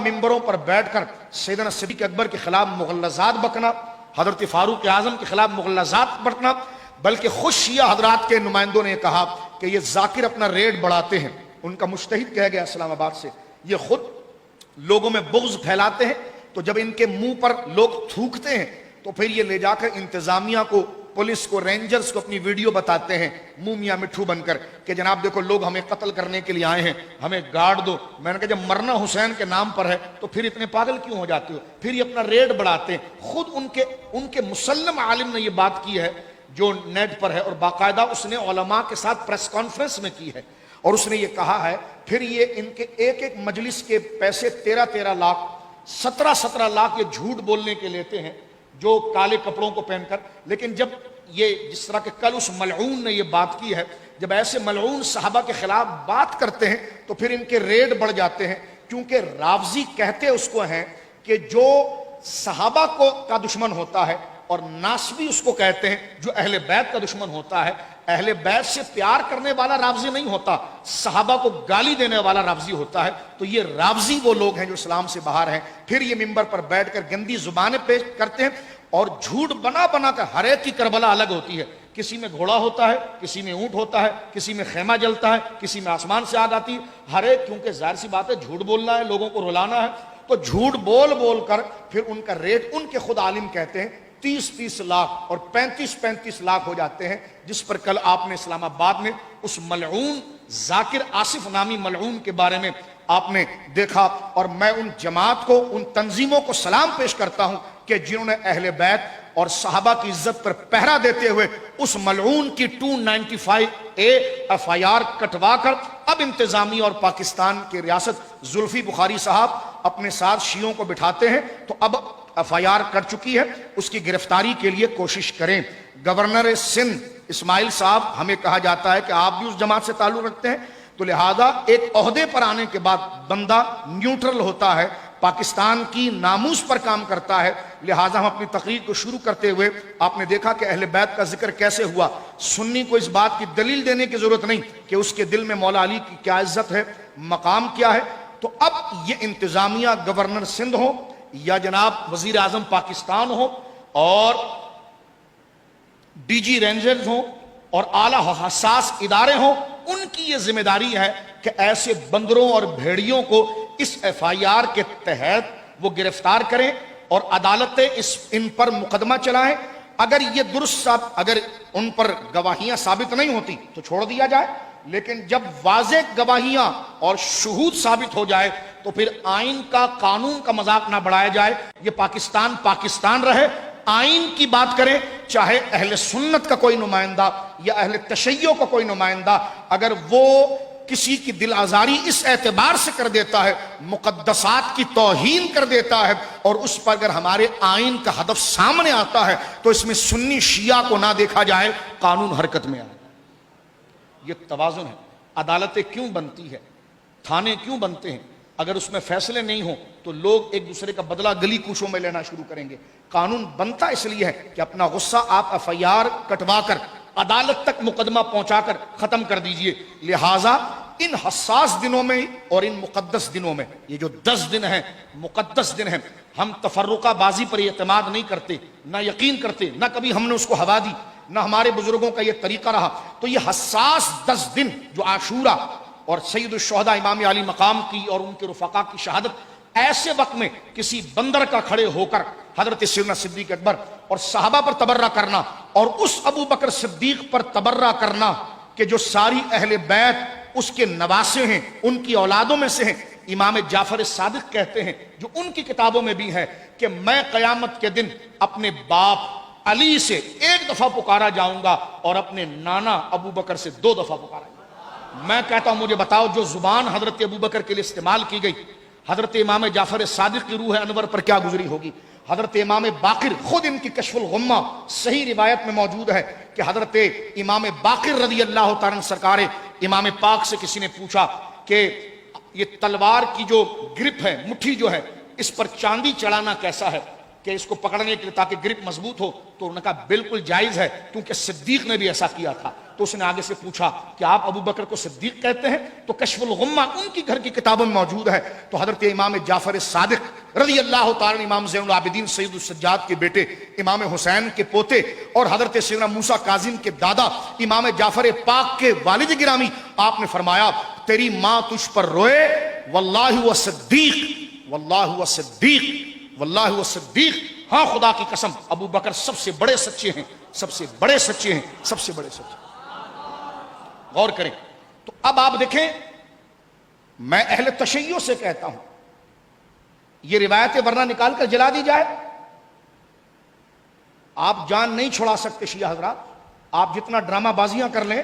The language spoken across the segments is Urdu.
ممبروں پر بیٹھ کر سیدنا صدیق اکبر کے خلاف مغلظات بکنا، حضرت فاروق اعظم کے خلاف مغلظات بکنا، بلکہ خود شیعہ حضرات کے نمائندوں نے کہا کہ یہ ذاکر اپنا ریٹ بڑھاتے ہیں. ان کا مجتہد کہہ گیا اسلام آباد سے، یہ خود لوگوں میں بغض پھیلاتے ہیں، تو جب ان کے منہ پر لوگ تھوکتے ہیں تو پھر یہ لے جا کر انتظامیہ کو، پولیس کو، رینجرز کو اپنی ویڈیو بتاتے ہیں منہ میاں مٹھو بن کر کہ جناب دیکھو لوگ ہمیں قتل کرنے کے لیے آئے ہیں، ہمیں گارڈ دو. میں نے کہا جب مرنا حسین کے نام پر ہے تو پھر اتنے پاگل کیوں ہو جاتے ہو؟ پھر یہ اپنا ریٹ بڑھاتے ہیں. خود ان کے مسلم عالم نے یہ بات کی ہے جو نیٹ پر ہے، اور باقاعدہ اس نے علماء کے ساتھ پریس کانفرنس میں کی ہے، اور اس نے یہ کہا ہے پھر یہ ان کے ایک ایک مجلس کے پیسے 13 لاکھ 17 لاکھ یہ جھوٹ بولنے کے لیتے ہیں جو کالے کپڑوں کو پہن کر. لیکن جب یہ جس طرح کہ کل اس ملعون نے یہ بات کی ہے، جب ایسے ملعون صحابہ کے خلاف بات کرتے ہیں تو پھر ان کے ریٹ بڑھ جاتے ہیں، کیونکہ رافضی کہتے اس کو ہیں کہ جو صحابہ کا دشمن ہوتا ہے، اور ناسبی اس کو کہتے ہیں جو اہل بیت کا دشمن ہوتا ہے. اہل بیت سے پیار کرنے والا رافضی نہیں ہوتا، صحابہ کو گالی دینے والا رافضی ہوتا ہے. تو یہ رافضی وہ لوگ ہیں جو اسلام سے باہر ہیں. پھر یہ ممبر پر بیٹھ کر گندی زبانیں پیش کرتے ہیں اور جھوٹ بنا بنا کر. ہر ایک کی کربلا الگ ہوتی ہے، کسی میں گھوڑا ہوتا ہے، کسی میں اونٹ ہوتا ہے، کسی میں خیمہ جلتا ہے، کسی میں آسمان سے آگ آتی ہے. ہر ایک، کیونکہ ظاہر سی بات ہے جھوٹ بولنا ہے، لوگوں کو رلانا ہے، تو جھوٹ بول بول کر پھر ان کا ریٹ، ان کے خود عالم کہتے ہیں 30 لاکھ اور 35 لاکھ ہو جاتے ہیں. جس پر کل آپ نے اسلام آباد میں اس ملعون ذاکر آصف نامی ملعون کے بارے میں آپ نے دیکھا. اور میں ان جماعت کو، ان تنظیموں کو سلام پیش کرتا ہوں کہ جنہوں نے اہل بیت اور صحابہ کی عزت پر پہرا دیتے ہوئے اس ملعون کی 295A FIR کٹوا کر اب انتظامیہ اور پاکستان کے ریاست زلفی بخاری صاحب اپنے ساتھ شیعوں کو بٹھاتے ہیں، تو اب FIR کر چکی ہے، اس کی گرفتاری کے لیے کوشش کریں. گورنر سندھ اسماعیل صاحب، ہمیں کہا جاتا ہے کہ آپ بھی اس جماعت سے تعلق رکھتے ہیں، تو لہذا ایک عہدے پر آنے کے بعد بندہ نیوٹرل ہوتا ہے، پاکستان کی ناموس پر کام کرتا ہے. لہٰذا ہم اپنی تقریر کو شروع کرتے ہوئے آپ نے دیکھا کہ اہل بیت کا ذکر کیسے ہوا. سنی کو اس بات کی دلیل دینے کی ضرورت نہیں کہ اس کے دل میں مولا علی کی کیا عزت ہے، مقام کیا ہے. تو اب یہ انتظامیہ گورنر سندھ ہو یا جناب وزیر اعظم پاکستان ہو اور DG رینجرز ہوں اور اعلیٰ حساس ادارے ہوں، ان کی یہ ذمہ داری ہے کہ ایسے بندروں اور بھیڑیوں کو اس FIR کے تحت وہ گرفتار کریں اور عدالتیں ان پر مقدمہ چلائیں. اگر یہ درست، اگر ان پر گواہیاں ثابت نہیں ہوتی تو چھوڑ دیا جائے، لیکن جب واضح گواہیاں اور شہود ثابت ہو جائے تو پھر آئین کا، قانون کا مذاق نہ بڑھایا جائے. یہ پاکستان پاکستان رہے، آئین کی بات کریں، چاہے اہل سنت کا کوئی نمائندہ یا اہل تشیع کا کوئی نمائندہ، اگر وہ کسی کی دل آزاری اس اعتبار سے کر دیتا ہے، مقدسات کی توہین کر دیتا ہے، اور اس پر اگر ہمارے آئین کا ہدف سامنے آتا ہے تو اس میں سنی شیعہ کو نہ دیکھا جائے، قانون حرکت میں آئے. یہ توازن ہے. عدالتیں کیوں بنتی ہے، تھانے کیوں بنتے ہیں؟ اگر اس میں فیصلے نہیں ہوں تو لوگ ایک دوسرے کا بدلہ گلی کوچوں میں لینا شروع کریں گے. قانون بنتا اس لیے ہے کہ اپنا غصہ آپ FIR کٹوا کر عدالت تک مقدمہ پہنچا کر ختم کر دیجئے. لہٰذا ان حساس دنوں میں اور ان مقدس دنوں میں، یہ جو 10 دن ہیں مقدس دن ہیں، ہم تفرقہ بازی پر اعتماد نہیں کرتے، نہ یقین کرتے، نہ کبھی ہم نے اس کو ہوا دی، نہ ہمارے بزرگوں کا یہ طریقہ رہا. تو یہ حساس 10 دن جو عاشورہ اور سید الشہداء امام علی مقام کی اور ان کے رفقا کی شہادت، ایسے وقت میں کسی بندر کا کھڑے ہو کر حضرت سیدنا صدیق اکبر اور صحابہ پر تبرہ کرنا، اور اس ابو بکر صدیق پر تبرہ کرنا کہ جو ساری اہل بیت اس کے نواسے ہیں، ان کی اولادوں میں سے ہیں. امام جعفر صادق کہتے ہیں، جو ان کی کتابوں میں بھی ہے، کہ میں قیامت کے دن اپنے باپ علی سے 1 دفعہ پکارا جاؤں گا اور اپنے نانا ابو بکر سے 2 دفعہ پکارا جاؤں گا. میں کہتا ہوں مجھے بتاؤ، جو زبان حضرت ابو بکر کے لیے استعمال کی گئی، حضرت امام جعفر صادق کی روح انور پر کیا گزری ہوگی. حضرت امام باقر، خود ان کی کشف الغمہ صحیح روایت میں موجود ہے کہ حضرت امام باقر رضی اللہ تعالیٰ عنہ سرکار امام پاک سے کسی نے پوچھا کہ یہ تلوار کی جو گرپ ہے، مٹھی جو ہے، اس پر چاندی چڑھانا کیسا ہے کہ اس کو پکڑنے کے لیے تاکہ گرپ مضبوط ہو؟ تو انہوں نے کہا بالکل جائز ہے، کیونکہ صدیق نے بھی ایسا کیا تھا. تو تو اس نے آگے سے پوچھا کہ آپ ابو بکر کو صدیق کہتے ہیں؟ تو کشف الغمہ ان کی گھر کی کتابوں میں موجود ہے. تو حضرت امام جعفر صادق رضی اللہ تعالی امام زین العابدین سید السجاد کے بیٹے امام حسین کے پوتے اور حضرت سیدنا موسیٰ کاظم کے دادا امام جعفر پاک کے والد گرامی، آپ نے فرمایا تیری ماں تجھ پر روئے واللہ و صدیق، واللہ و صدیق، واللہ و صدیق. ہاں خدا کی قسم ابو بکر سب سے بڑے سچے ہیں، سب سے بڑے سچے ہیں، سب سے بڑے سچے. غور کریں. تو اب آپ دیکھیں، میں اہل تشیع سے کہتا ہوں یہ روایت ورنہ نکال کر جلا دی جائے. آپ جان نہیں چھڑا سکتے شیعہ حضرات، آپ جتنا ڈرامہ بازیاں کر لیں.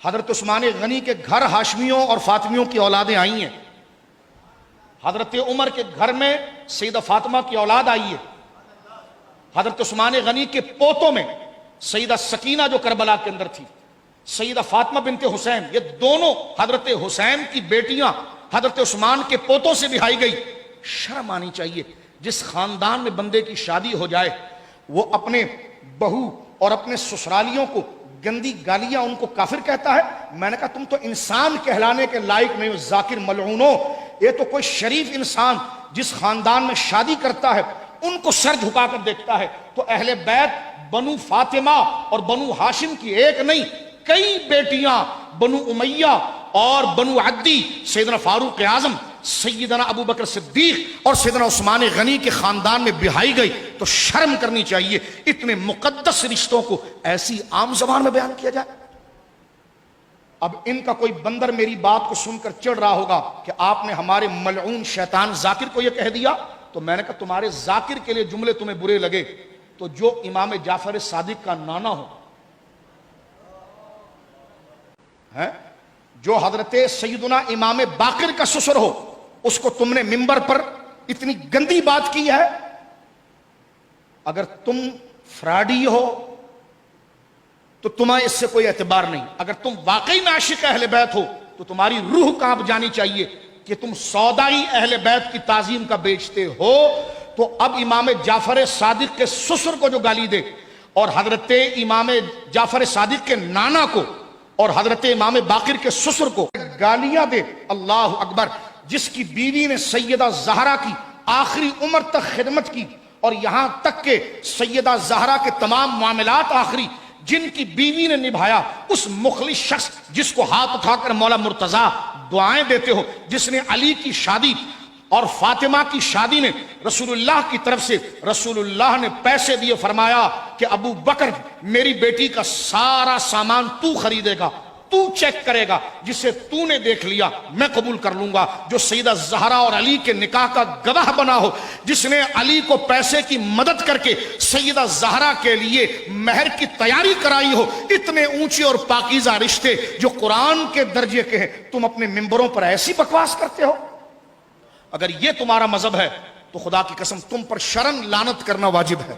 حضرت عثمان غنی کے گھر ہاشمیوں اور فاطمیوں کی اولادیں آئی ہیں. حضرت عمر کے گھر میں سیدہ فاطمہ کی اولاد آئی ہے. حضرت عثمان غنی کے پوتوں میں سیدہ سکینہ جو کربلا کے اندر تھی، سیدہ فاطمہ بنت حسین، یہ دونوں حضرت حسین کی بیٹیاں حضرت عثمان کے پوتوں سے بہائی گئی. شرم آنی چاہیے. جس خاندان میں بندے کی شادی ہو جائے وہ اپنے بہو اور اپنے سسرالیوں کو گندی گالیاں ان کو کافر کہتا ہے. میں نے کہا تم تو انسان کہلانے کے لائق نہیں ہو، ذاکر ملعونو. یہ تو کوئی شریف انسان جس خاندان میں شادی کرتا ہے ان کو سر جھکا کر دیکھتا ہے. تو اہل بیت بنو فاطمہ اور بنو ہاشم کی ایک نہیں، کئی بیٹیاں بنو امیہ اور بنو عدی سیدنا فاروق اعظم، سیدنا ابو بکر صدیق اور سیدنا عثمان غنی کے خاندان میں بہائی گئی. تو شرم کرنی چاہیے اتنے مقدس رشتوں کو ایسی عام زبان میں بیان کیا جائے. اب ان کا کوئی بندر میری بات کو سن کر چڑھ رہا ہوگا کہ آپ نے ہمارے ملعون شیطان ذاکر کو یہ کہہ دیا. تو میں نے کہا تمہارے ذاکر کے لیے جملے تمہیں برے لگے تو جو امام جعفر صادق کا نانا ہو، جو حضرت سیدنا امام باقر کا سسر ہو، اس کو تم نے منبر پر اتنی گندی بات کی ہے. اگر تم فراڈی ہو تو تمہیں اس سے کوئی اعتبار نہیں. اگر تم واقعی میں عاشق اہل بیت ہو تو تمہاری روح کانپ جانی چاہیے کہ تم سودائی اہل بیت کی تعظیم کا بیچتے ہو. تو اب امام جعفر صادق کے سسر کو جو گالی دے اور حضرت امام جعفر صادق کے نانا کو اور حضرت امام باقر کے سسر کو گالیاں دے، اللہ اکبر. جس کی بیوی نے سیدہ زہرا کی آخری عمر تک خدمت کی اور یہاں تک کہ سیدہ زہرا کے تمام معاملات آخری جن کی بیوی نے نبھایا، اس مخلص شخص جس کو ہاتھ اٹھا کر مولا مرتضیٰ دعائیں دیتے ہو، جس نے علی کی شادی اور فاطمہ کی شادی نے رسول اللہ کی طرف سے رسول اللہ نے پیسے دیے، فرمایا کہ ابو بکر میری بیٹی کا سارا سامان تو خریدے گا، تو چیک کرے گا، جسے تو نے دیکھ لیا میں قبول کر لوں گا. جو سیدہ زہرا اور علی کے نکاح کا گواہ بنا ہو، جس نے علی کو پیسے کی مدد کر کے سیدہ زہرا کے لیے مہر کی تیاری کرائی ہو. اتنے اونچے اور پاکیزہ رشتے جو قرآن کے درجے کے ہیں، تم اپنے ممبروں پر ایسی بکواس کرتے ہو. اگر یہ تمہارا مذہب ہے تو خدا کی قسم تم پر شرن لعنت کرنا واجب ہے.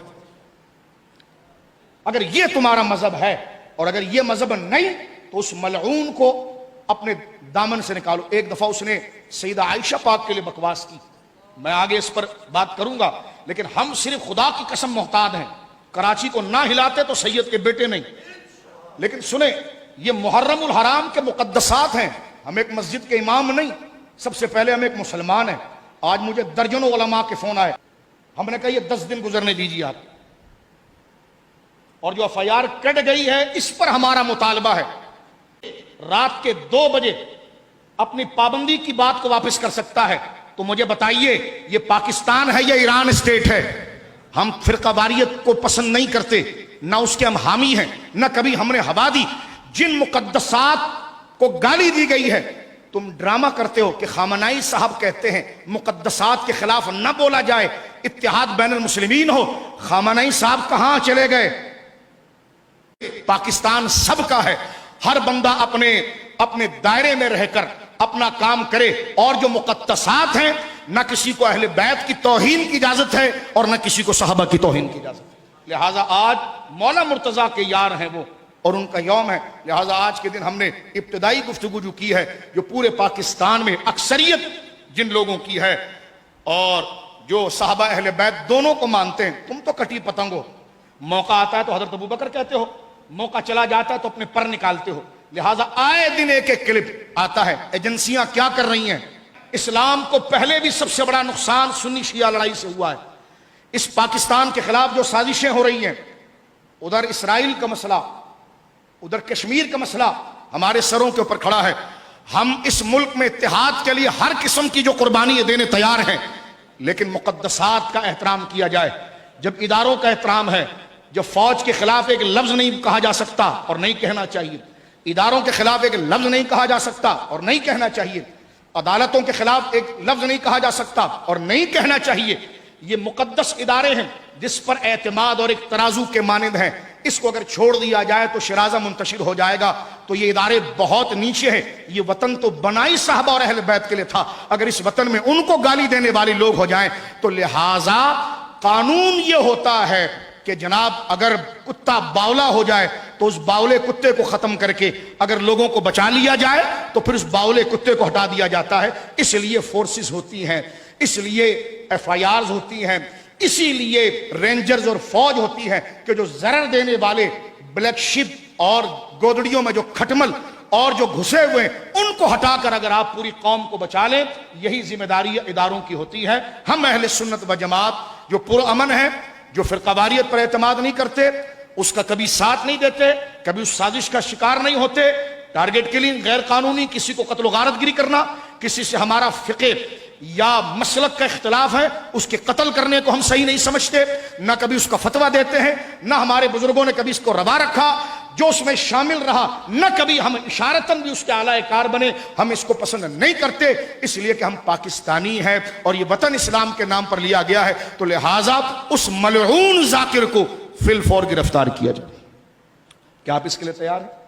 اگر یہ تمہارا مذہب ہے اور اگر یہ مذہب نہیں تو اس ملعون کو اپنے دامن سے نکالو. ایک دفعہ اس نے سیدہ عائشہ پاک کے لیے بکواس کی، میں آگے اس پر بات کروں گا، لیکن ہم صرف خدا کی قسم محتاط ہیں. کراچی کو نہ ہلاتے تو سید کے بیٹے نہیں. لیکن سنیں، یہ محرم الحرام کے مقدسات ہیں. ہم ایک مسجد کے امام نہیں، سب سے پہلے ہم ایک مسلمان ہیں. آج مجھے درجنوں علماء کے فون آئے، ہم نے کہا یہ 10 دن گزرنے دیجیے آپ، اور جو FIR کٹ گئی ہے اس پر ہمارا مطالبہ ہے رات کے 2 بجے اپنی پابندی کی بات کو واپس کر سکتا ہے. تو مجھے بتائیے یہ پاکستان ہے یا ایران اسٹیٹ ہے؟ ہم فرقہ واریت کو پسند نہیں کرتے، نہ اس کے ہم حامی ہیں، نہ کبھی ہم نے ہوا دی. جن مقدسات کو گالی دی گئی ہے، تم ڈرامہ کرتے ہو کہ خامنائی صاحب کہتے ہیں مقدسات کے خلاف نہ بولا جائے، اتحاد بین المسلمین ہو. خامنائی صاحب کہاں چلے گئے؟ پاکستان سب کا ہے. ہر بندہ اپنے دائرے میں رہ کر اپنا کام کرے، اور جو مقدسات ہیں نہ کسی کو اہل بیت کی توہین کی اجازت ہے اور نہ کسی کو صحابہ کی توہین کی اجازت ہے. لہٰذا آج مولا مرتضیٰ کے یار ہیں وہ اور ان کا یوم ہے. لہٰذا آج کے دن ہم نے ابتدائی گفتگو جو کی ہے، جو پورے پاکستان میں اکثریت جن لوگوں کی ہے اور جو صحابہ اہل بیت دونوں کو مانتے ہیں. تم تو کٹی پتنگ ہو، موقع آتا ہے تو حضرت ابو بکر کہتے ہو، موقع چلا جاتا ہے تو اپنے پر نکالتے ہو. لہٰذا آئے دن ایک ایک کلپ آتا ہے. ایجنسیاں کیا کر رہی ہیں؟ اسلام کو پہلے بھی سب سے بڑا نقصان سنی شیعہ لڑائی سے ہوا ہے. اس پاکستان کے خلاف جو سازشیں ہو رہی ہیں، ادھر اسرائیل کا مسئلہ، ادھر کشمیر کا مسئلہ ہمارے سروں کے اوپر کھڑا ہے. ہم اس ملک میں اتحاد کے لیے ہر قسم کی جو قربانی دینے تیار ہیں، لیکن مقدسات کا احترام کیا جائے. جب اداروں کا احترام ہے، جب فوج کے خلاف ایک لفظ نہیں کہا جا سکتا اور نہیں کہنا چاہیے، اداروں کے خلاف ایک لفظ نہیں کہا جا سکتا اور نہیں کہنا چاہیے، عدالتوں کے خلاف ایک لفظ نہیں کہا جا سکتا اور نہیں کہنا چاہیے. یہ مقدس ادارے ہیں جس پر اعتماد اور ایک ترازو کے مانند ہیں. اس کو اگر چھوڑ دیا جائے تو شرازہ منتشر ہو جائے گا. تو یہ ادارے بہت نیچے ہیں. یہ وطن تو بنائی صحابہ اور اہل بیت کے لیے تھا. اگر اس وطن میں ان کو گالی دینے والے لوگ ہو جائیں تو لہٰذا قانون یہ ہوتا ہے کہ جناب اگر کتا باولا ہو جائے تو اس باولے کتے کو ختم کر کے اگر لوگوں کو بچا لیا جائے تو پھر اس باولے کتے کو ہٹا دیا جاتا ہے. اس لیے فورسز ہوتی ہیں، اس لیے ایف آئی آرز ہوتی ہیں، اسی لیے رینجرز اور فوج ہوتی ہے کہ جو ضرر دینے والے بلیک شپ اور گودڑیوں میں جو کھٹمل اور جو گھسے ہوئے ان کو ہٹا کر اگر آپ پوری قوم کو بچا لیں، یہی ذمہ داری اداروں کی ہوتی ہے. ہم اہل سنت و جماعت جو پرامن ہیں، جو فرقہ واریت پر اعتماد نہیں کرتے، اس کا کبھی ساتھ نہیں دیتے، کبھی اس سازش کا شکار نہیں ہوتے. ٹارگٹ کلنگ، غیر قانونی کسی کو قتل و غارت گری کرنا، کسی سے ہمارا فقہ یا مسلک کا اختلاف ہے، اس کے قتل کرنے کو ہم صحیح نہیں سمجھتے، نہ کبھی اس کا فتویٰ دیتے ہیں، نہ ہمارے بزرگوں نے کبھی اس کو روا رکھا. جو اس میں شامل رہا نہ کبھی ہم اشارتاً بھی اس کے اعلی کار بنے. ہم اس کو پسند نہیں کرتے، اس لیے کہ ہم پاکستانی ہیں اور یہ وطن اسلام کے نام پر لیا گیا ہے. تو لہٰذا اس ملعون ذاکر کو فی الفور گرفتار کیا جائے. کیا آپ اس کے لیے تیار ہیں؟